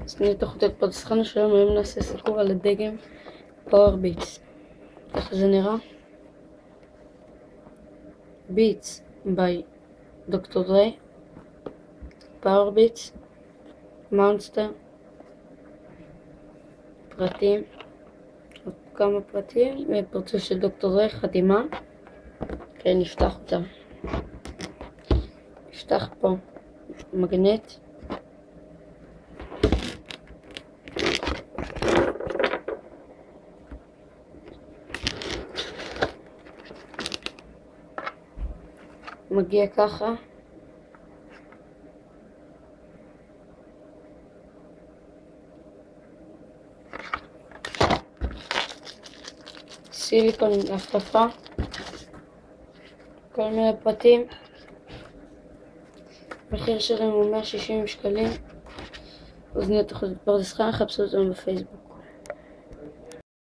סנית תוכנית פודקאסט שלום, היום נעשה סיקור על הדגם פאוור ביטס. ככה זה נראה. ביטס by דוקטור דרי, פאוור ביטס, מונסטר, פרטים, עוד כמה פרטים, פרצוף של דוקטור דרי, חתימה. כן, נפתח אותם. נפתח פה מגנט. מגיע ככה. סיליקון עם החלפה. כל מיני פרטים. מחיר שלהם הוא 160 שקלים. אוזניות תוכנית פרדס חיים, חפשו אותנו בפייסבוק.